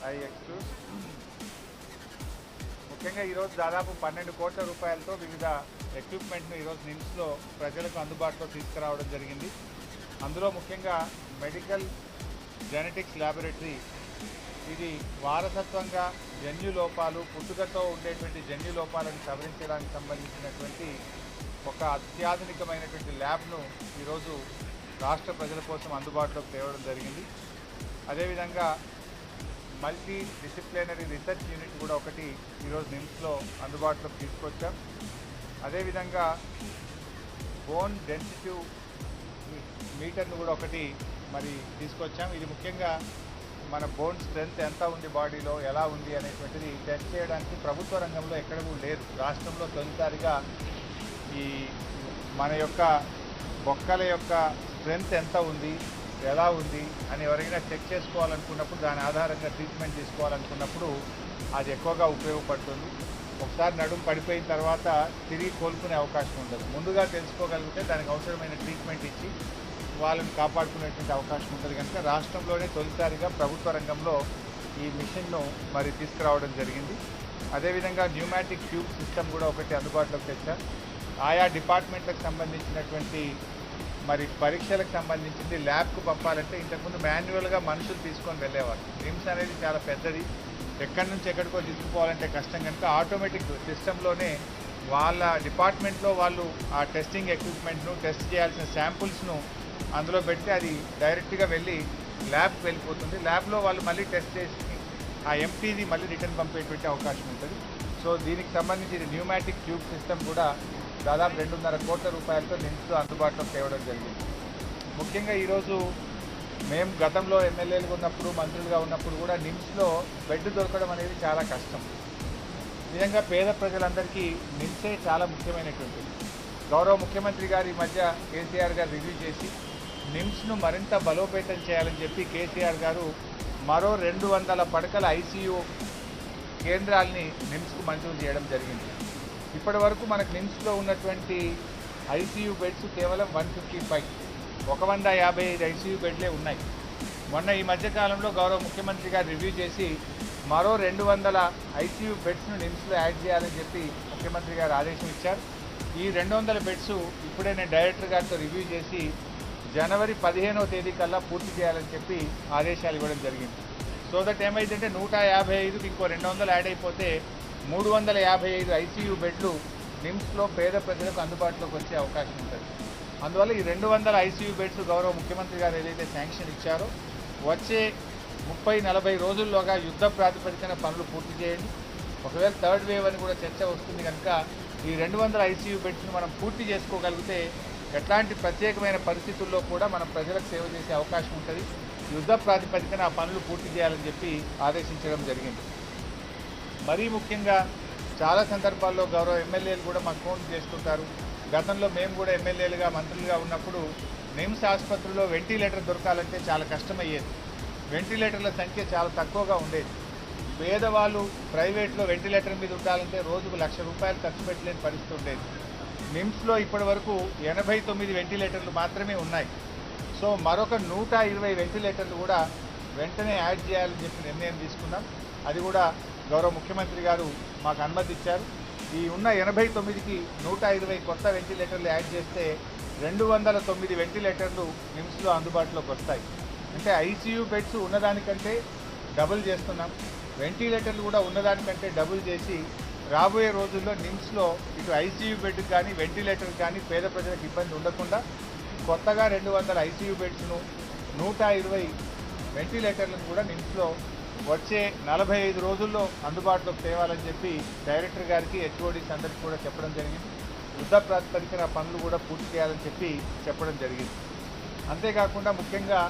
I excuse ముఖ్యంగా ఈరోజు దాదాపు 12 కోట్ల రూపాయలతో వివిధ ఎక్విప్మెంట్ను ఈరోజు నిమ్స్లో ప్రజలకు అందుబాటులో తీసుకురావడం జరిగింది. అందులో ముఖ్యంగా మెడికల్ జెనెటిక్స్ ల్యాబొరేటరీ, ఇది వారసత్వంగా జన్యు లోపాలు, పుట్టుకతో ఉండేటువంటి జన్యు లోపాలను సవరించడానికి సంబంధించినటువంటి ఒక అత్యాధునికమైనటువంటి ల్యాబ్ను ఈరోజు రాష్ట్ర ప్రజల కోసం అందుబాటులోకి తేవడం జరిగింది. అదేవిధంగా మల్టీ డిసిప్లినరీ రీసెర్చ్ యూనిట్ కూడా ఒకటి ఈరోజు నిమ్స్లో అందుబాటులోకి తీసుకొచ్చాం. అదేవిధంగా బోన్ డెన్సిటీ మీటర్ను కూడా ఒకటి మరి తీసుకొచ్చాం. ఇది ముఖ్యంగా మన బోన్ స్ట్రెంత్ ఎంత ఉంది, బాడీలో ఎలా ఉంది అనేటువంటిది టెస్ట్ చేయడానికి ప్రభుత్వ రంగంలో ఎక్కడూ లేదు. రాష్ట్రంలో తొలిసారిగా ఈ మన యొక్క బొక్కల యొక్క స్ట్రెంత్ ఎంత ఉంది, ఎలా ఉంది అని ఎవరైనా చెక్ చేసుకోవాలనుకున్నప్పుడు, దాని ఆధారంగా ట్రీట్మెంట్ తీసుకోవాలనుకున్నప్పుడు అది ఎక్కువగా ఉపయోగపడుతుంది. ఒకసారి నడుము పడిపోయిన తర్వాత తిరిగి కోలుకునే అవకాశం ఉండదు. ముందుగా తెలుసుకోగలిగితే దానికి అవసరమైన ట్రీట్మెంట్ ఇచ్చి వాళ్ళని కాపాడుకునేటువంటి అవకాశం ఉంటుంది. కనుక రాష్ట్రంలోనే తొలిసారిగా ప్రభుత్వ రంగంలో ఈ మిషన్ను మరి తీసుకురావడం జరిగింది. అదేవిధంగా న్యూమాటిక్ ట్యూబ్ సిస్టమ్ కూడా ఒకటి అందుబాటులోకి తెచ్చారు. ఆయా డిపార్ట్మెంట్లకు సంబంధించినటువంటి మరి పరీక్షలకు సంబంధించింది ల్యాబ్కు పంపాలంటే ఇంతకుముందు మాన్యువల్గా మనుషులు తీసుకొని వెళ్ళేవారు. నిమ్స్ అనేది చాలా పెద్దది, ఎక్కడి నుంచి ఎక్కడికో తీసుకుపోవాలంటే కష్టం. కనుక ఆటోమేటిక్ సిస్టంలోనే వాళ్ళ డిపార్ట్మెంట్లో వాళ్ళు ఆ టెస్టింగ్ ఎక్విప్మెంట్ను, టెస్ట్ చేయాల్సిన శాంపుల్స్ను అందులో పెడితే అది డైరెక్ట్గా వెళ్ళి ల్యాబ్కి వెళ్ళిపోతుంది. ల్యాబ్లో వాళ్ళు మళ్ళీ టెస్ట్ చేసి ఆ ఎంటీది మళ్ళీ రిటర్న్ పంపేటువంటి అవకాశం ఉంటుంది. సో దీనికి సంబంధించి న్యూమాటిక్ ట్యూబ్ సిస్టమ్ కూడా దాదాపు 2.5 కోట్ల రూపాయలతో నిమ్స్లో అందుబాటులోకి తేవడం జరిగింది. ముఖ్యంగా ఈరోజు మేము గతంలో ఎమ్మెల్యేలుగా ఉన్నప్పుడు, మంత్రులుగా ఉన్నప్పుడు కూడా నిమ్స్లో బెడ్ దొరకడం అనేది చాలా కష్టం. నిజంగా పేద ప్రజలందరికీ నిమ్సే చాలా ముఖ్యమైనటువంటిది. గౌరవ ముఖ్యమంత్రి గారు ఈ మధ్య కేసీఆర్ గారు రివ్యూ చేసి నిమ్స్ను మరింత బలోపేతం చేయాలని చెప్పి కేసీఆర్ గారు మరో 200 పడకల ఐసీయూ కేంద్రాలని నిమ్స్కు మంజూరు చేయడం జరిగింది. ఇప్పటి వరకు మనకు నిమ్స్లో ఉన్నటువంటి ఐసీయూ బెడ్స్ కేవలం 155, 155 ఐసీయూ బెడ్లే ఉన్నాయి. మొన్న ఈ మధ్యకాలంలో గౌరవ ముఖ్యమంత్రి గారు రివ్యూ చేసి మరో 200 ఐసీయూ బెడ్స్ను నిమ్స్లో యాడ్ చేయాలని చెప్పి ముఖ్యమంత్రి గారు ఆదేశం ఇచ్చారు. ఈ 200 బెడ్స్ ఇప్పుడే నేను డైరెక్టర్ గారితో రివ్యూ చేసి జనవరి 15వ తేదీ కల్లా పూర్తి చేయాలని చెప్పి ఆదేశాలు ఇవ్వడం జరిగింది. సో దట్ ఏమైందంటే 155కి ఇంకో 200 యాడ్ అయిపోతే 355 ఐసీయూ బెడ్లు నిమ్స్లో పేద ప్రజలకు అందుబాటులోకి వచ్చే అవకాశం ఉంటుంది. అందువల్ల ఈ 200 ఐసీయూ బెడ్స్ గౌరవ ముఖ్యమంత్రి గారు ఏదైతే శాంక్షన్ ఇచ్చారో వచ్చే 30-40 రోజుల్లోగా యుద్ధ ప్రాతిపదికన పనులు పూర్తి చేయండి. ఒకవేళ థర్డ్ వేవ్ అని కూడా చర్చ వస్తుంది కనుక ఈ 200 ఐసీయూ బెడ్స్ని మనం పూర్తి చేసుకోగలిగితే ఎట్లాంటి ప్రత్యేకమైన పరిస్థితుల్లో కూడా మనం ప్రజలకు సేవ చేసే అవకాశం ఉంటుంది. యుద్ధ ప్రాతిపదికన ఆ పనులు పూర్తి చేయాలని చెప్పి ఆదేశించడం జరిగింది. మరీ ముఖ్యంగా చాలా సందర్భాల్లో గౌరవ ఎమ్మెల్యేలు కూడా మాకు ఫోన్ చేస్తుంటారు. గతంలో మేము కూడా ఎమ్మెల్యేలుగా, మంత్రులుగా ఉన్నప్పుడు నిమ్స్ ఆసుపత్రిలో వెంటిలేటర్ దొరకాలంటే చాలా కష్టమయ్యేది. వెంటిలేటర్ల సంఖ్య చాలా తక్కువగా ఉండేది. పేదవాళ్ళు ప్రైవేట్లో వెంటిలేటర్ మీద ఉండాలంటే రోజుకు ₹1,00,000 ఖర్చు పెట్టలేని పరిస్థితి ఉండేది. నిమ్స్లో ఇప్పటి వరకు 89 వెంటిలేటర్లు మాత్రమే ఉన్నాయి. సో మరొక 120 వెంటిలేటర్లు కూడా వెంటనే యాడ్ చేయాలని చెప్పి నిర్ణయం తీసుకున్నాం. అది కూడా గౌరవ ముఖ్యమంత్రి గారు మాకు అనుమతి ఇచ్చారు. ఈ ఉన్న 89కి 120 కొత్త వెంటిలేటర్లు యాడ్ చేస్తే 209 వెంటిలేటర్లు నిమ్స్లో అందుబాటులోకి వస్తాయి. అంటే ఐసీయూ బెడ్స్ ఉన్నదానికంటే డబుల్ చేస్తున్నాం, వెంటిలేటర్లు కూడా ఉన్నదానికంటే డబుల్ చేసి రాబోయే రోజుల్లో నిమ్స్లో ఇటు ఐసీయూ బెడ్ కానీ వెంటిలేటర్ కానీ పేద ప్రజలకు ఇబ్బంది ఉండకుండా కొత్తగా 200 ఐసీయూ బెడ్స్ను, 120 వెంటిలేటర్లను కూడా నిమ్స్లో వచ్చే 45 రోజుల్లో అందుబాటులోకి తేవాలని చెప్పి డైరెక్టర్ గారికి, హెచ్ఓడీస్ అందరికీ కూడా చెప్పడం జరిగింది. యుద్ధ ప్రాతిపదికన పనులు కూడా పూర్తి చేయాలని చెప్పి చెప్పడం జరిగింది. అంతేకాకుండా ముఖ్యంగా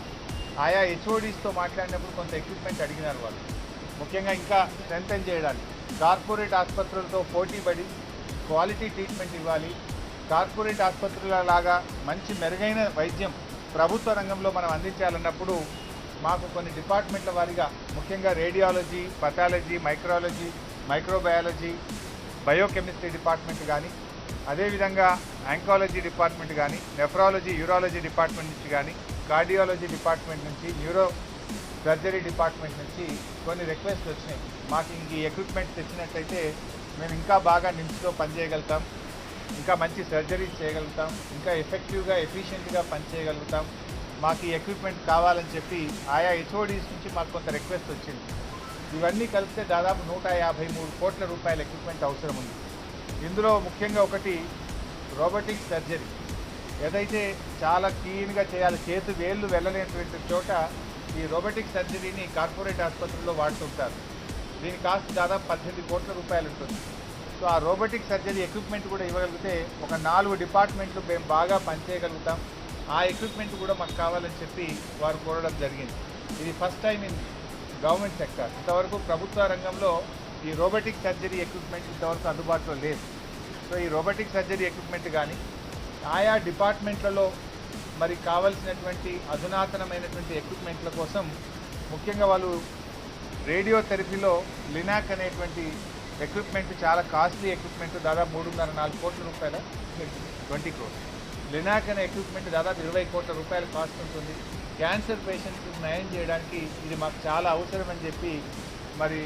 ఆయా హెచ్ఓడీస్తో మాట్లాడినప్పుడు కొంత ఎక్విప్మెంట్ అడిగినారు వాళ్ళు. ముఖ్యంగా ఇంకా స్ట్రెంథెన్ చేయడానికి కార్పొరేట్ ఆసుపత్రులతో పోటీపడి క్వాలిటీ ట్రీట్మెంట్ ఇవ్వాలి. కార్పొరేట్ ఆసుపత్రుల లాగా మంచి మెరుగైన వైద్యం ప్రభుత్వ రంగంలో మనం అందించాలన్నప్పుడు మాకు కొన్ని డిపార్ట్మెంట్ల వారీగా ముఖ్యంగా radiology, pathology, micrology, microbiology, biochemistry department కానీ, అదేవిధంగా ఆంకాలజీ డిపార్ట్మెంట్ కానీ, నెఫ్రాలజీ, యూరాలజీ డిపార్ట్మెంట్ నుంచి కానీ, కార్డియాలజీ డిపార్ట్మెంట్ నుంచి, న్యూరో సర్జరీ డిపార్ట్మెంట్ నుంచి కొన్ని రిక్వెస్ట్ వచ్చినాయి. మాకు ఇంక ఈ ఎక్విప్మెంట్ తెచ్చినట్టయితే మేము ఇంకా బాగా నిమ్స్లో పనిచేయగలుగుతాం, ఇంకా మంచి సర్జరీస్ చేయగలుగుతాం, ఇంకా ఎఫెక్టివ్గా ఎఫిషియెంట్గా పనిచేయగలుగుతాం, మాకు ఈ ఎక్విప్మెంట్ కావాలని చెప్పి ఆయా హెచ్ఓడీస్ నుంచి మాకు కొంత రిక్వెస్ట్ వచ్చింది. ఇవన్నీ కలిపితే దాదాపు 153 కోట్ల రూపాయల ఎక్విప్మెంట్ అవసరం ఉంది. ఇందులో ముఖ్యంగా ఒకటి రోబోటిక్ సర్జరీ. ఏదైతే చాలా క్లీన్గా చేయాలి, చేతి వేళ్ళు వెళ్ళలేనటువంటి చోట ఈ రోబోటిక్ సర్జరీని కార్పొరేట్ ఆసుపత్రుల్లో వాడుతుంటారు. దీని కాస్ట్ దాదాపు 18 కోట్ల రూపాయలు ఉంటుంది. సో ఆ రోబోటిక్ సర్జరీ ఎక్విప్మెంట్ కూడా ఇవ్వగలిగితే ఒక 4 డిపార్ట్మెంట్లు మేము బాగా పనిచేయగలుగుతాం. ఆ ఎక్విప్మెంట్ కూడా మాకు కావాలని చెప్పి వారు కోరడం జరిగింది. ఇది first time in government sector. ఇంతవరకు ప్రభుత్వ రంగంలో ఈ రోబోటిక్ సర్జరీ ఎక్విప్మెంట్ ఇంతవరకు అందుబాటులో లేదు. సో ఈ రోబోటిక్ సర్జరీ ఎక్విప్మెంట్ కానీ ఆయా డిపార్ట్మెంట్లలో మరి కావలసినటువంటి అధునాతనమైనటువంటి ఎక్విప్మెంట్ల కోసం ముఖ్యంగా వాళ్ళు రేడియోథెరపీలో లినాక్ అనేటువంటి ఎక్విప్మెంట్ చాలా కాస్ట్లీ ఎక్విప్మెంట్, దాదాపు 3.5-4 కోట్ల రూపాయల 20 crores. లినాక్ అనే ఎక్విప్మెంట్ దాదాపు 20 కోట్ల రూపాయల కాస్ట్ ఉంటుంది. క్యాన్సర్ పేషెంట్స్ నయం చేయడానికి ఇది మాకు చాలా అవసరం అని చెప్పి మరి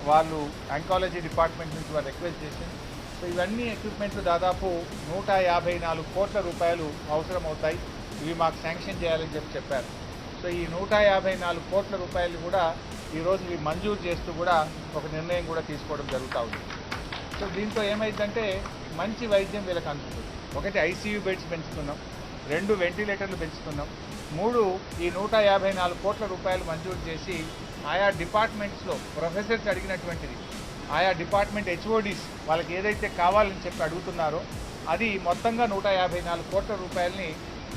వాళ్ళు ఆంకాలజీ డిపార్ట్మెంట్ నుంచి వారు రిక్వెస్ట్ చేసింది. సో ఇవన్నీ ఎక్విప్మెంట్లు దాదాపు 154 కోట్ల రూపాయలు అవసరం అవుతాయి. ఇవి మాకు శాంక్షన్ చేయాలని చెప్పారు. సో ఈ 154 కోట్ల రూపాయలు కూడా ఈరోజు ఇవి మంజూరు చేస్తూ కూడా ఒక నిర్ణయం కూడా తీసుకోవడం జరుగుతూ ఉంది. సో దీంతో ఏమైందంటే మంచి వైద్యం వీళ్ళకి అందుతుంది. ఒకటి ఐసీయూ బెడ్స్ పెంచుతున్నాం, 2 వెంటిలేటర్లు పెంచుతున్నాం, 3 ఈ 154 కోట్ల రూపాయలు మంజూరు చేసి ఆయా డిపార్ట్మెంట్స్లో ప్రొఫెసర్స్ అడిగినటువంటిది ఆయా డిపార్ట్మెంట్ హెచ్ఓడీస్ వాళ్ళకి ఏదైతే కావాలని చెప్పి అడుగుతున్నారో అది మొత్తంగా 154 కోట్ల రూపాయలని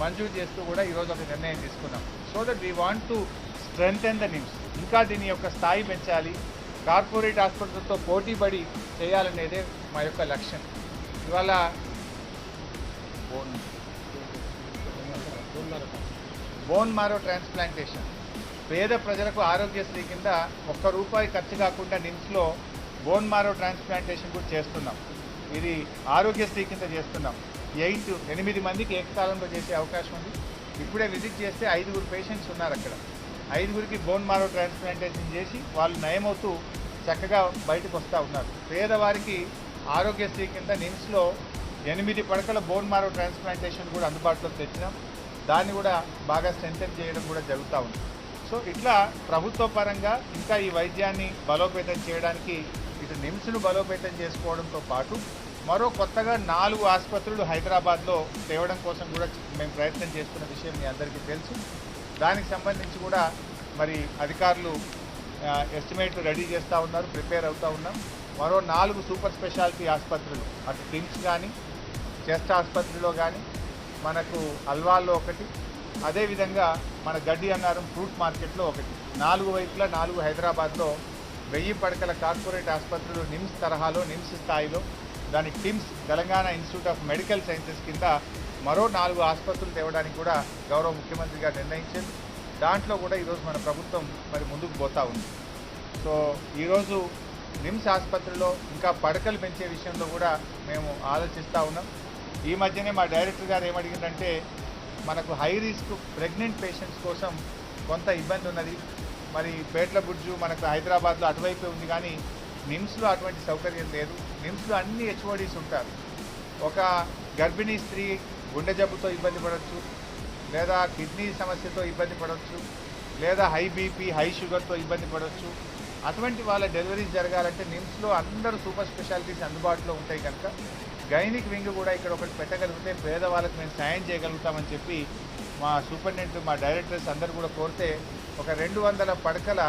మంజూరు చేస్తూ కూడా ఈరోజు ఒక నిర్ణయం తీసుకున్నాం. So that we want to strengthen the NIMS. ఇంకా దీని యొక్క స్థాయి పెంచాలి, కార్పొరేట్ ఆసుపత్రులతో పోటీపడి చేయాలనేదే మా యొక్క లక్ష్యం. ఇవాళ బోన్ మారో ట్రాన్స్ప్లాంటేషన్ పేద ప్రజలకు ఆరోగ్యశ్రీ కింద ₹1 ఖర్చు కాకుండా నిమ్స్లో బోన్ మారో ట్రాన్స్ప్లాంటేషన్ కూడా చేస్తున్నాం. ఇది ఆరోగ్యశ్రీ కింద చేస్తున్నాం. 8 మందికి ఏకకాలంలో చేసే అవకాశం ఉంది. ఇప్పుడే విజిట్ చేస్తే 5 పేషెంట్స్ ఉన్నారు అక్కడ. 5కి బోన్ మారో ట్రాన్స్ప్లాంటేషన్ చేసి వాళ్ళు నయమవుతూ చక్కగా బయటకు వస్తూ ఉన్నారు. పేదవారికి ఆరోగ్యశ్రీ కింద నిమ్స్లో 8 పడకల బోన్ మారో ట్రాన్స్ప్లాంటేషన్ కూడా అందుబాటులోకి తెచ్చినాం. దాన్ని కూడా బాగా స్ట్రెంథెన్ చేయడం కూడా జరుగుతూ ఉంది. సో ఇట్లా ప్రభుత్వ పరంగా ఇంకా ఈ వైద్యాన్ని బలోపేతం చేయడానికి ఇటు నిమ్స్ను బలోపేతం చేసుకోవడంతో పాటు మరో కొత్తగా 4 ఆసుపత్రులు హైదరాబాద్లో తేవడం కోసం కూడా మేము ప్రయత్నం చేస్తున్న విషయం మీ అందరికీ తెలుసు. దానికి సంబంధించి కూడా మరి అధికారులు ఎస్టిమేట్లు రెడీ చేస్తూ ఉన్నారు, ప్రిపేర్ అవుతూ ఉన్నాం. మరో 4 సూపర్ స్పెషాలిటీ ఆసుపత్రులు అటు టిమ్స్ కానీ చెస్ట్ ఆసుపత్రిలో కానీ మనకు అల్వాల్లో ఒకటి, అదేవిధంగా మన గడ్డి అన్నారం ఫ్రూట్ మార్కెట్లో ఒకటి, 4 వైపులా 4 హైదరాబాద్లో 1000 పడకల కార్పొరేట్ ఆసుపత్రులు నిమ్స్ తరహాలో నిమ్స్ స్థాయిలో దానికి TIMS Telangana institute of medical sciences కింద మరో 4 ఆసుపత్రులు తేవడానికి కూడా గౌరవ ముఖ్యమంత్రి గారు నిర్ణయించారు. దాంట్లో కూడా ఈరోజు మన ప్రభుత్వం మరి ముందుకు పోతూ ఉంది. సో ఈరోజు నిమ్స్ ఆసుపత్రిలో ఇంకా పడకలు పెంచే విషయంలో కూడా మేము ఆలోచిస్తూ ఉన్నాం. ఈ మధ్యనే మా డైరెక్టర్ గారు ఏమడిగిందంటే మనకు హై రిస్క్ ప్రెగ్నెంట్ పేషెంట్స్ కోసం కొంత ఇబ్బంది ఉన్నది. మరి పేట్ల బుర్జు మనకు హైదరాబాద్లో అటువైపే ఉంది, కానీ నిమ్స్లో అటువంటి సౌకర్యం లేదు. నిమ్స్లో అన్ని హెచ్ఓడీస్ ఉంటారు. ఒక గర్భిణీ స్త్రీ గుండె జబ్బుతో ఇబ్బంది పడవచ్చు, లేదా కిడ్నీ సమస్యతో ఇబ్బంది పడవచ్చు, లేదా హై బీపీ హై షుగర్తో ఇబ్బంది పడవచ్చు. అటువంటి వాళ్ళ డెలివరీస్ జరగాలంటే నిమ్స్లో అందరూ సూపర్ స్పెషాలిటీస్ అందుబాటులో ఉంటాయి కనుక గైనిక్ వింగ్ కూడా ఇక్కడ ఒకటి పెట్టగలిగితే పేదవాళ్ళకి మేము సాయం చేయగలుగుతామని చెప్పి మా సూపరింటెండెంట్ మా డైరెక్టర్స్ అందరూ కూడా కోరితే ఒక 200 పడకల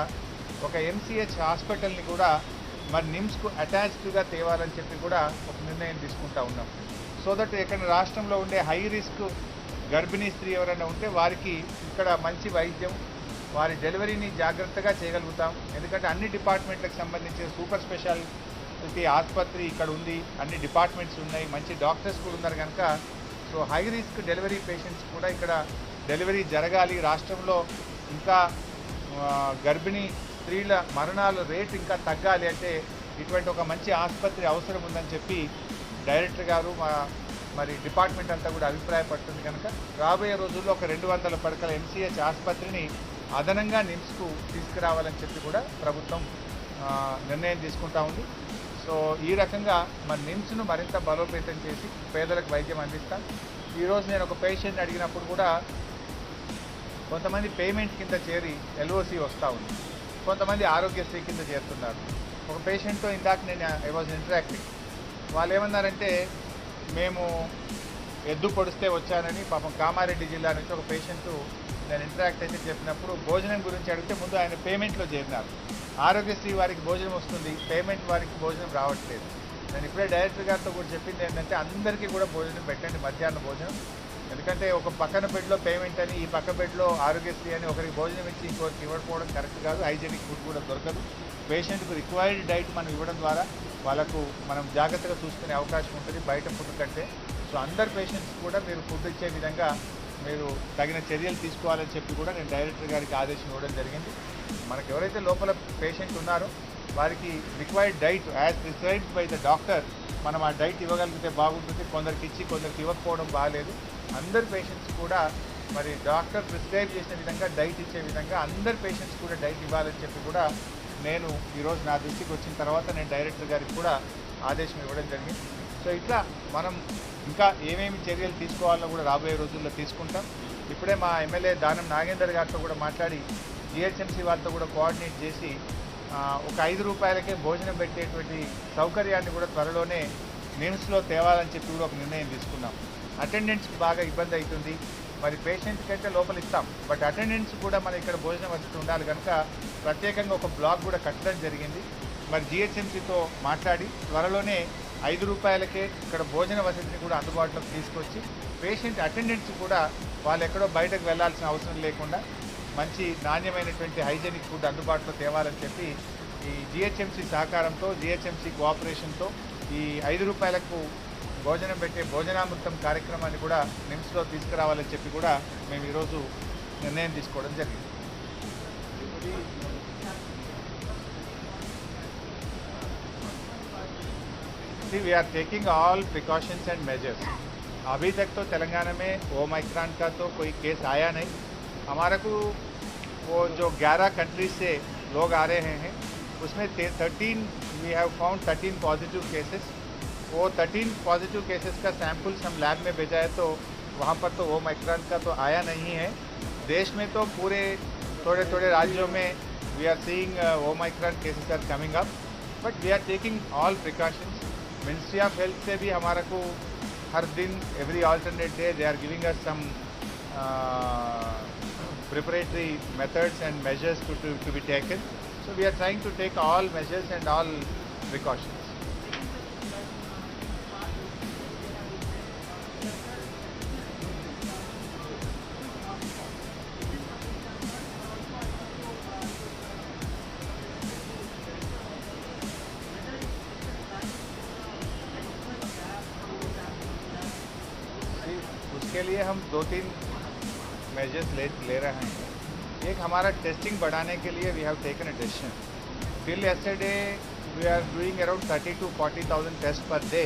ఒక ఎంసీహెచ్ హాస్పిటల్ని కూడా మరి నిమ్స్కు అటాచ్డ్గా తేవాలని చెప్పి కూడా ఒక నిర్ణయం తీసుకుంటా ఉన్నాం. సో దట్ ఇక్కడ రాష్ట్రంలో ఉండే హై రిస్క్ గర్భిణీ స్త్రీ ఎవరైనా ఉంటే వారికి ఇక్కడ మంచి వైద్యం, వారి డెలివరీని జాగ్రత్తగా చేయగలుగుతాం. ఎందుకంటే అన్ని డిపార్ట్మెంట్లకు సంబంధించిన సూపర్ స్పెషాలిటీ ఆసుపత్రి ఇక్కడ ఉంది, అన్ని డిపార్ట్మెంట్స్ ఉన్నాయి, మంచి డాక్టర్స్ కూడా ఉన్నారు కనుక so high risk delivery patients కూడా ఇక్కడ డెలివరీ జరగాలి. రాష్ట్రంలో ఇంకా గర్భిణీ స్త్రీల మరణాల రేటు ఇంకా తగ్గాలి అంటే ఇటువంటి ఒక మంచి ఆసుపత్రి అవసరం ఉందని చెప్పి డైరెక్టర్ గారు మరి డిపార్ట్మెంట్ అంతా కూడా అభిప్రాయపడుతుంది కనుక రాబోయే రోజుల్లో ఒక 200 పడకల ఎంసీహెచ్ ఆసుపత్రిని అదనంగా నిమ్స్కు తీసుకురావాలని చెప్పి కూడా ప్రభుత్వం నిర్ణయం తీసుకుంటా ఉంది. సో ఈ రకంగా మన నిమ్స్ను మరింత బలోపేతం చేసి పేదలకు వైద్యం అందిస్తాం. ఈరోజు నేను ఒక పేషెంట్ని అడిగినప్పుడు కూడా కొంతమంది పేమెంట్ కింద చేరి LOC వస్తూ ఉంది, కొంతమంది ఆరోగ్యశ్రీ కింద చేరుతున్నారు. ఒక పేషెంట్తో ఇందాక నేను ఐ వాజ్ ఇంటరాక్టింగ్. వాళ్ళు ఏమన్నారంటే, మేము ఎద్దు పొడిస్తే వచ్చానని, పాపం కామారెడ్డి జిల్లా నుంచి ఒక పేషెంట్ నేను ఇంటరాక్ట్ అయితే చెప్పినప్పుడు భోజనం గురించి అడిగితే ముందు ఆయన పేమెంట్లో చేరినారు. ఆరోగ్యశ్రీ వారికి భోజనం వస్తుంది, పేమెంట్ వారికి భోజనం రావట్లేదు. నేను ఇప్పుడే డైరెక్టర్ గారితో కూడా చెప్పింది ఏంటంటే, అందరికీ కూడా భోజనం పెట్టండి, మధ్యాహ్న భోజనం. ఎందుకంటే ఒక పక్కన బెడ్లో పేమెంట్ అని, ఈ పక్క బెడ్లో ఆరోగ్యశ్రీ అని ఒకరికి భోజనం ఇచ్చి ఇంకొకరికి ఇవ్వకపోవడం కరెక్ట్ కాదు. హైజెనిక్ ఫుడ్ కూడా దొరకదు. పేషెంట్కు రిక్వైర్డ్ డైట్ మనం ఇవ్వడం ద్వారా వాళ్ళకు మనం జాగ్రత్తగా చూసుకునే అవకాశం ఉంటుంది బయట ఫుడ్ కంటే. సో అందరు పేషెంట్స్ కూడా మీరు ఫుడ్ ఇచ్చే విధంగా మీరు తగిన చర్యలు తీసుకోవాలని చెప్పి కూడా నేను డైరెక్టర్ గారికి ఆదేశం ఇవ్వడం జరిగింది. మనకు ఎవరైతే లోపల పేషెంట్ ఉన్నారో వారికి required diet as prescribed by the doctor మనం ఆ డైట్ ఇవ్వగలిగితే బాగుంటుంది. కొందరికి ఇచ్చి కొందరికి ఇవ్వకపోవడం బాగాలేదు. అందరు పేషెంట్స్ కూడా మరి డాక్టర్ ప్రిస్క్రైబ్ చేసిన విధంగా డైట్ ఇచ్చే విధంగా అందరు పేషెంట్స్ కూడా డైట్ ఇవ్వాలని చెప్పి కూడా నేను ఈరోజు నా దృష్టికి వచ్చిన తర్వాత నేను డైరెక్టర్ గారికి కూడా ఆదేశం ఇవ్వడం జరిగింది. సో ఇట్లా మనం ఇంకా ఏమేమి చర్యలు తీసుకోవాలో కూడా రాబోయే రోజుల్లో తీసుకుంటాం. ఇప్పుడే మా ఎమ్మెల్యే దానం నాగేందర్ గారితో కూడా మాట్లాడి GHMC వాళ్ళతో కూడా కోఆర్డినేట్ చేసి ఒక 5 రూపాయలకే భోజనం పెట్టేటువంటి సౌకర్యాన్ని కూడా త్వరలోనే నిమ్స్లో తేవాలని చెప్పి కూడా ఒక నిర్ణయం తీసుకున్నాం. అటెండెంట్స్కి బాగా ఇబ్బంది అవుతుంది. మరి పేషెంట్కి అయితే లోపల ఇస్తాం, బట్ అటెండెంట్స్ కూడా మన ఇక్కడ భోజనం వసతి ఉండాలి కనుక ప్రత్యేకంగా ఒక బ్లాక్ కూడా కట్టడం జరిగింది. మరి GHMCతో మాట్లాడి త్వరలోనే 5 రూపాయలకే ఇక్కడ భోజన వసతిని కూడా అందుబాటులోకి తీసుకొచ్చి పేషెంట్ అటెండెంట్స్ కూడా వాళ్ళు ఎక్కడో బయటకు వెళ్లాల్సిన అవసరం లేకుండా మంచి నాణ్యమైనటువంటి హైజెనిక్ ఫుడ్ అందుబాటులో తేవాలని చెప్పి ఈ GHMC సహకారంతో, GHMC కోఆపరేషన్తో ఈ 5 రూపాయలకు భోజనం పెట్టే భోజనామృతం కార్యక్రమాన్ని కూడా నిమ్స్లో తీసుకురావాలని చెప్పి కూడా మేము ఈరోజు నిర్ణయం తీసుకోవడం జరిగింది. See, we are taking all precautions and measures. अभी तक तो तेलंगाना में ओमाइक्रॉन का तो कोई केस आया नहीं. हमारा को वो जो 11 कंट्रीज से लोग आ रहे हैं उसमें 13 we have found 13 positive cases. वो 13 पॉजिटिव केसेस का सैंपल्स हम लैब में भेजा है, तो वहाँ पर तो ओमाइक्रॉन का तो आया नहीं है. देश में तो पूरे थोड़े थोड़े राज्यों में we are seeing omicron cases are coming up, but we are taking all precautions. Ministry of health से भी हमारा को हर दिन every alternate day they are giving us some preparatory methods and measures to be taken. So we are trying to take all measures and all precautions. उसके लिए हम 2-3 measures ले रहे हैं. एक हमारा टेस्टिंग बढ़ाने के लिए we have taken a decision. Till yesterday we are doing around 30,000 to 40,000 test per day.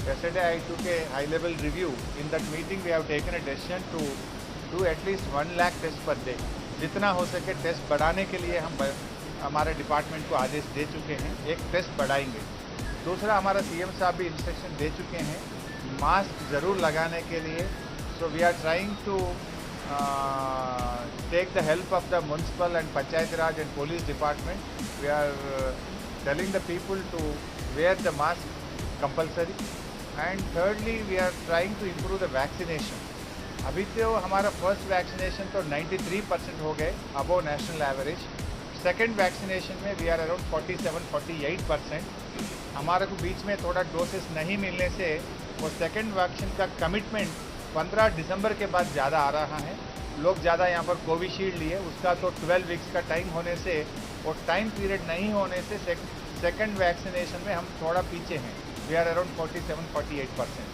Yesterday I took a high level review. In that meeting we have taken a decision to do at least 1 lakh tests per day. जितना हो सके test बढ़ाने के लिए हम हमारे department को आदेश दे चुके हैं. एक टेस्ट बढ़ाएंगे. दूसरा हमारा CM साहब भी इंस्ट्रक्शन दे चुके हैं मास्क ज़रूर लगाने के लिए. So we are trying to take the help of the municipal and Panchayat Raj and police department. We are telling the people to wear the mask compulsory. And thirdly, we are trying to improve the vaccination. अभी तो हमारा first vaccination तो 93% हो गए above national average. Second vaccination में we are around 47-48%. हमारे को बीच में थोड़ा डोसेस नहीं मिलने से वो सेकेंड वैक्सीन का कमिटमेंट 15 दिसंबर के बाद ज़्यादा आ रहा है. लोग ज़्यादा यहाँ पर कोविशील्ड लिए, उसका तो 12 वीक्स का टाइम होने से और टाइम पीरियड नहीं होने से सेकेंड वैक्सीनेशन में हम थोड़ा पीछे हैं. We are around 47-48%.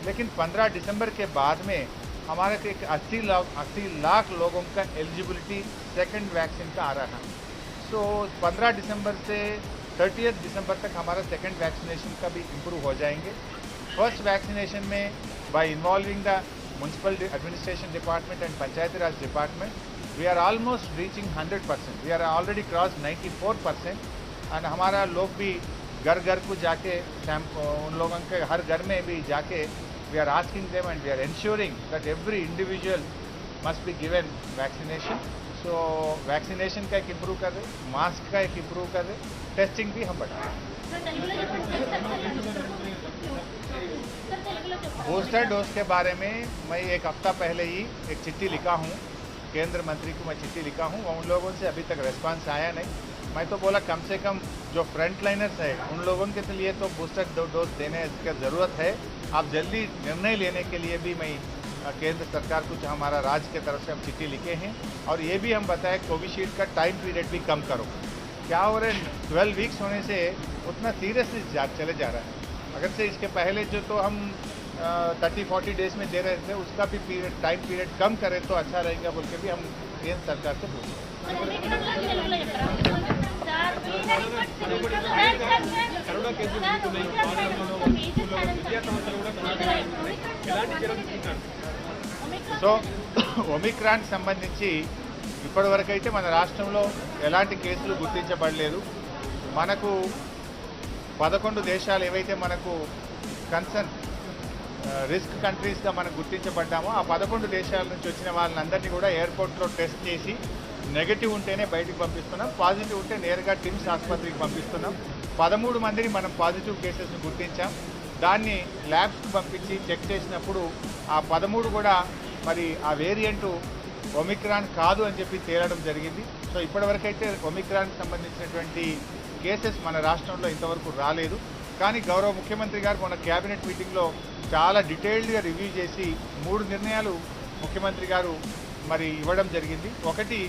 लेकिन 15 दिसंबर के बाद में हमारे को एक 80 लाख लोगों का एलिजिबिलिटी सेकेंड वैक्सीन का आ रहा है. सो 15 दिसंबर से 30 दिसंबर तक हमारा सेकेंड वैक्सीनेशन का भी इम्प्रूव हो जाएंगे. फर्स्ट वैक्सीनेशन में by involving the municipal administration department and Panchayat Raj department, we are almost reaching 100%. We are already cross 94%. And हमारा लोग भी घर घर को जाके उन लोगों के हर घर में भी जाके we are asking them and we are ensuring that every individual must be given vaccination. So vaccination का एक इम्प्रूव कर रहे, मास्क का एक इम्प्रूव कर रहे, टेस्टिंग भी हम बढ़ा रहे. बूस्टर डोज के बारे में मैं एक हफ्ता पहले ही एक चिट्ठी लिखा हूँ, केंद्र मंत्री को मैं चिट्ठी लिखा हूँ. उन लोगों से अभी तक रिस्पांस आया नहीं. मैं तो बोला कम से कम जो फ्रंट लाइनर्स है उन लोगों के लिए तो बूस्टर डोज देने की ज़रूरत है. आप जल्दी निर्णय लेने के लिए भी मैं केंद्र सरकार को हमारा राज्य के तरफ से हम चिट्ठी लिखे हैं और ये भी हम बताएं कोविशील्ड का टाइम पीरियड भी कम करो. क्या हो रहा है 12 वीक्स होने से उतना सीरियसली चले जा रहा है. अगर से इसके पहले जो तो हम 30-40 डेज में दे रहे थे उसका भी टाइम पीरियड कम करें तो अच्छा रहेगा बोल के भी हम केंद्र सरकार से पूछे. సో ఒమిక్రాన్ సంబంధించి ఇప్పటివరకైతే మన రాష్ట్రంలో ఎలాంటి కేసులు గుర్తించబడలేదు. మనకు 11 దేశాలు ఏవైతే మనకు కన్సర్న్ రిస్క్ కంట్రీస్గా మనం గుర్తించబడ్డామో ఆ 11 దేశాల నుంచి వచ్చిన వాళ్ళందరినీ కూడా ఎయిర్పోర్ట్లో టెస్ట్ చేసి నెగటివ్ ఉంటేనే బయటికి పంపిస్తున్నాం, పాజిటివ్ ఉంటే నేరుగా టిమ్స్ ఆసుపత్రికి పంపిస్తున్నాం. 13 మందిని మనం పాజిటివ్ కేసెస్ని గుర్తించాం. దాన్ని ల్యాబ్స్కి పంపించి చెక్ చేసినప్పుడు ఆ 13 కూడా మరి ఆ వేరియంటు ఒమిక్రాన్ కాదు అని చెప్పి తేలడం జరిగింది. సో ఇప్పటివరకైతే ఒమిక్రాన్కి సంబంధించినటువంటి కేసెస్ మన రాష్ట్రంలో ఇంతవరకు రాలేదు. కానీ గౌరవ ముఖ్యమంత్రి గారు మొన్న క్యాబినెట్ మీటింగ్లో చాలా డీటెయిల్డ్గా రివ్యూ చేసి 3 నిర్ణయాలు ముఖ్యమంత్రి గారు మరి ఇవ్వడం జరిగింది. ఒకటి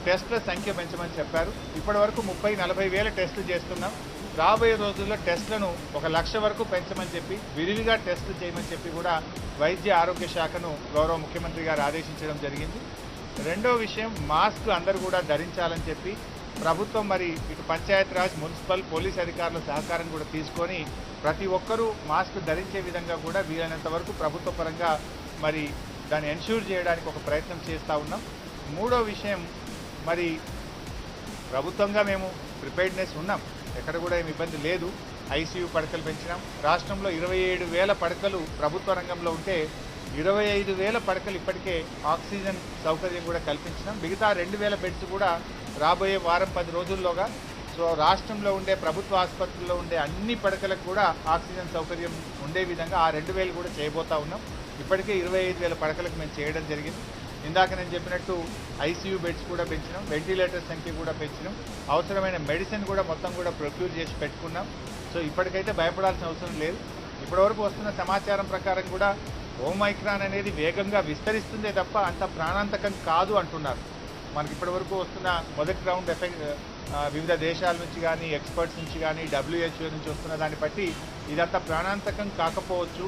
టెస్ట్ల సంఖ్య పెంచమని చెప్పారు. ఇప్పటివరకు 30-40 వేల టెస్టులు చేస్తున్నాం. రాబోయే రోజుల్లో టెస్టులను 1,00,000 వరకు పెంచమని చెప్పి విరివిగా టెస్టులు చేయమని చెప్పి కూడా వైద్య ఆరోగ్య శాఖను గౌరవ ముఖ్యమంత్రి గారు ఆదేశించడం జరిగింది. రెండో విషయం మాస్క్ అందరూ కూడా ధరించాలని చెప్పి ప్రభుత్వం మరి ఇటు పంచాయతీరాజ్ మున్సిపల్ పోలీస్ అధికారుల సహకారం కూడా తీసుకొని ప్రతి ఒక్కరూ మాస్క్ ధరించే విధంగా కూడా వీలైనంత వరకు ప్రభుత్వ పరంగా మరి దాన్ని ఎన్ష్యూర్ చేయడానికి ఒక ప్రయత్నం చేస్తూ ఉన్నాం. మూడో విషయం మరి ప్రభుత్వంగా మేము ప్రిపేర్డ్నెస్ ఉన్నాం, ఎక్కడ కూడా ఏమి ఇబ్బంది లేదు. ఐసీయూ పడకలు పెంచినాం. రాష్ట్రంలో 27,000 పడకలు ప్రభుత్వ రంగంలో ఉంటే 25,000 పడకలు ఇప్పటికే ఆక్సిజన్ సౌకర్యం కూడా కల్పించినాం. మిగతా 2,000 బెడ్స్ కూడా రాబోయే వారం 10 రోజుల్లోగా సో రాష్ట్రంలో ఉండే ప్రభుత్వ ఆసుపత్రుల్లో ఉండే అన్ని పడకలకు కూడా ఆక్సిజన్ సౌకర్యం ఉండే విధంగా ఆ 2,000 కూడా చేయబోతా ఉన్నాం. ఇప్పటికే 25,000 పడకలకు మేము చేయడం జరిగింది. ఇందాక నేను చెప్పినట్టు ఐసీయూ బెడ్స్ కూడా పెంచినాం, వెంటిలేటర్ సంఖ్య కూడా పెంచినాం, అవసరమైన మెడిసిన్ కూడా మొత్తం కూడా ప్రొక్యూర్ చేసి పెట్టుకున్నాం. సో ఇప్పటికైతే భయపడాల్సిన అవసరం లేదు. ఇప్పటివరకు వస్తున్న సమాచారం ప్రకారం కూడా ఓమైక్రాన్ అనేది వేగంగా విస్తరిస్తుందే తప్ప అంత ప్రాణాంతకం కాదు అంటున్నారు. మనకి ఇప్పటివరకు వస్తున్న మొదటి రౌండ్ వివిధ దేశాల నుంచి కానీ ఎక్స్పర్ట్స్ నుంచి కానీ WHO నుంచి వస్తున్న దాన్ని బట్టి ఇదంతా ప్రాణాంతకం కాకపోవచ్చు,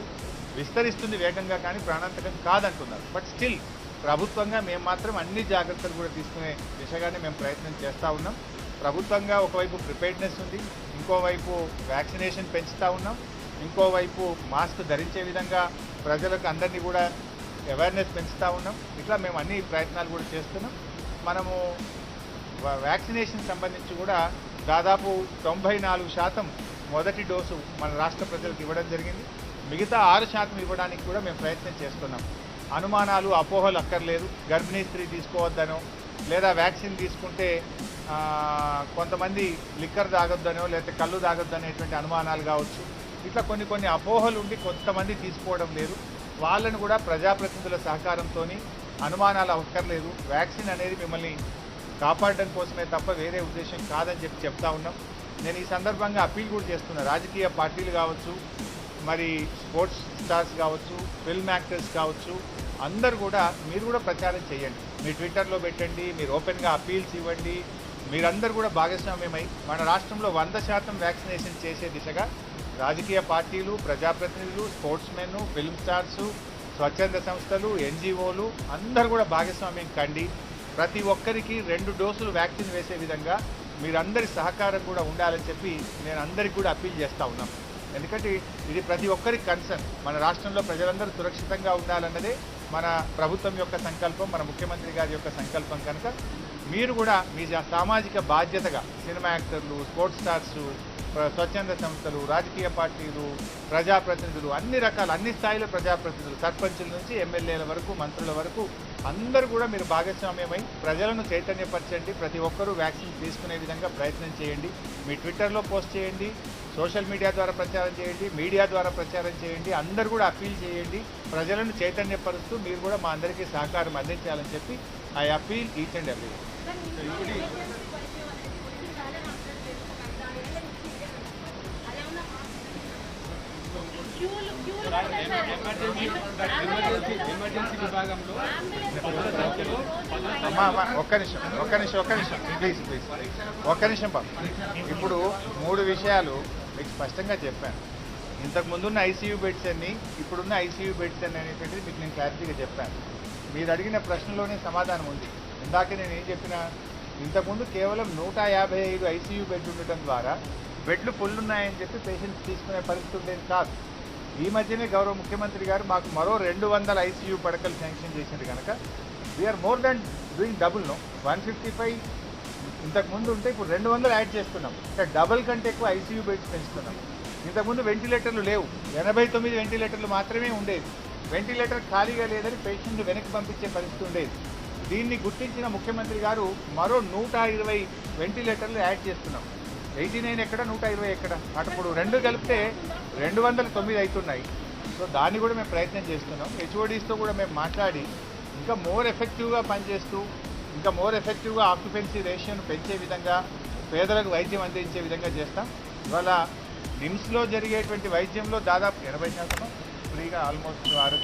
విస్తరిస్తుంది వేగంగా కానీ ప్రాణాంతకం కాదంటున్నారు. బట్ స్టిల్ ప్రభుత్వంగా మేము మాత్రం అన్ని జాగ్రత్తలు కూడా తీసుకునే దిశగానే మేము ప్రయత్నం చేస్తూ ఉన్నాం. ప్రభుత్వంగా ఒకవైపు ప్రిపేర్డ్నెస్ ఉంది, ఇంకోవైపు వ్యాక్సినేషన్ పెంచుతూ ఉన్నాం, ఇంకోవైపు మాస్క్ ధరించే విధంగా ప్రజలకు అందరినీ కూడా అవేర్నెస్ పెంచుతూ ఉన్నాం. ఇట్లా మేము అన్ని ప్రయత్నాలు కూడా చేస్తున్నాం. మనము వ్యాక్సినేషన్ సంబంధించి కూడా దాదాపు 94% మొదటి డోసు మన రాష్ట్ర ప్రజలకు ఇవ్వడం జరిగింది. మిగతా 6% ఇవ్వడానికి కూడా మేము ప్రయత్నం చేస్తున్నాం. అనుమానాలు అపోహలు అక్కర్లేదు. గర్భిణీ స్త్రీ తీసుకోవద్దనో లేదా వ్యాక్సిన్ తీసుకుంటే కొంతమంది లిక్కర్ తాగొద్దనో లేకపోతే కళ్ళు తాగొద్దనేటువంటి అనుమానాలు కావచ్చు. ఇట్లా కొన్ని అపోహలు ఉండి కొంతమంది తీసుకోవడం లేదు. వాళ్ళను కూడా ప్రజాప్రతినిధుల సహకారంతో అనుమానాలు అక్కర్లేదు. వ్యాక్సిన్ అనేది మిమ్మల్ని కాపాడడం కోసమే తప్ప వేరే ఉద్దేశం కాదని చెప్తా ఉన్నాం. నేను ఈ సందర్భంగా అప్పీల్ కూడా చేస్తున్నా. రాజకీయ పార్టీలు కావచ్చు, మరి స్పోర్ట్స్ స్టార్స్ కావచ్చు, ఫిల్మ్ యాక్టర్స్ కావచ్చు, అందరూ కూడా మీరు కూడా ప్రచారం చేయండి. మీ ట్విట్టర్లో పెట్టండి, మీరు ఓపెన్గా అప్పీల్స్ ఇవ్వండి. మీరందరూ కూడా భాగస్వామ్యమై మన రాష్ట్రంలో 100% వ్యాక్సినేషన్ చేసే దిశగా రాజకీయ పార్టీలు, ప్రజాప్రతినిధులు, స్పోర్ట్స్ మెన్, ఫిల్మ్ స్టార్సు, స్వచ్ఛంద సంస్థలు, NGOలు అందరూ కూడా భాగస్వామ్యం కండి. ప్రతి ఒక్కరికి 2 డోసులు వ్యాక్సిన్ వేసే విధంగా మీరందరి సహకారం కూడా ఉండాలని చెప్పి నేను అందరికీ కూడా అప్పీల్ చేస్తూ ఉన్నాం. ఎందుకంటే ఇది ప్రతి ఒక్కరికి కన్సర్న్. మన రాష్ట్రంలో ప్రజలందరూ సురక్షితంగా ఉండాలన్నదే మన ప్రభుత్వం యొక్క సంకల్పం, మన ముఖ్యమంత్రి గారి యొక్క సంకల్పం కనుక మీరు కూడా మీ సామాజిక బాధ్యతగా సినిమా యాక్టర్లు, స్పోర్ట్స్ స్టార్స్, స్వచ్ఛంద సంస్థలు, రాజకీయ పార్టీలు, ప్రజాప్రతినిధులు, అన్ని రకాల అన్ని స్థాయిల ప్రజాప్రతినిధులు, సర్పంచుల నుంచి ఎమ్మెల్యేల వరకు, మంత్రుల వరకు అందరూ కూడా మీరు భాగస్వామ్యమై ప్రజలను చైతన్యపరచండి. ప్రతి ఒక్కరూ వ్యాక్సిన్ తీసుకునే విధంగా ప్రయత్నం చేయండి. మీ ట్విట్టర్లో పోస్ట్ చేయండి, సోషల్ మీడియా ద్వారా ప్రచారం చేయండి, మీడియా ద్వారా ప్రచారం చేయండి. అందరూ కూడా అప్పీల్ చేయండి. ప్రజలను చైతన్యపరుస్తూ మీరు కూడా మా అందరికీ సహకారం అందించాలని చెప్పి I appeal each and every. ఒక్క నిమిషం ప్లీజ్ ఒక్క నిమిషం బాబు. ఇప్పుడు 3 విషయాలు మీకు స్పష్టంగా చెప్పాను. ఇంతకు ముందున్న ఐసీయూ బెడ్స్ అన్ని, ఇప్పుడున్న ఐసీయూ బెడ్స్ అన్ని అనేటువంటిది మీకు నేను క్లారిటీగా చెప్పాను. మీరు అడిగిన ప్రశ్నలోనే సమాధానం ఉంది. ఇందాక నేను ఏం చెప్పినా, ఇంతకుముందు కేవలం 155 ఐసీయూ బెడ్లు ఉండటం ద్వారా బెడ్లు ఫుల్ ఉన్నాయని చెప్పి పేషెంట్స్ తీసుకునే పరిస్థితి ఉండేది కాదు. ఈ మధ్యనే గౌరవ ముఖ్యమంత్రి గారు మాకు మరో 200 ఐసీయూ పడకలు శాంక్షన్ చేసింది కనుక we are more than doing double. 155 ఇంతకుముందు ఉంటే ఇప్పుడు 200 యాడ్ చేస్తున్నాం. అంటే డబుల్ కంటే ఎక్కువ ఐసీయూ బెడ్స్ పెంచుతున్నాం. ఇంతకుముందు వెంటిలేటర్లు లేవు, 89 వెంటిలేటర్లు మాత్రమే ఉండేది. వెంటిలేటర్ ఖాళీగా లేదని పేషెంట్ని వెనక్కి పంపించే పరిస్థితి ఉండేది. దీన్ని గుర్తించిన ముఖ్యమంత్రి గారు మరో 120 వెంటిలేటర్లు యాడ్ చేస్తున్నాం. 89 ఎక్కడ, 120 ఎక్కడ, అప్పుడు 2 కలిపితే 209 అవుతున్నాయి. సో దాన్ని కూడా మేము ప్రయత్నం చేస్తున్నాం. హెచ్ఓడీస్తో కూడా మేము మాట్లాడి ఇంకా మోర్ ఎఫెక్టివ్గా పనిచేస్తూ, ఇంకా మోర్ ఎఫెక్టివ్గా ఆక్యుపెన్సీ రేషియోను పెంచే విధంగా, పేదలకు వైద్యం అందించే విధంగా చేస్తాం. ఇవాళ నిమ్స్లో జరిగేటువంటి వైద్యంలో దాదాపు 80% ఫ్రీగా ఆల్మోస్ట్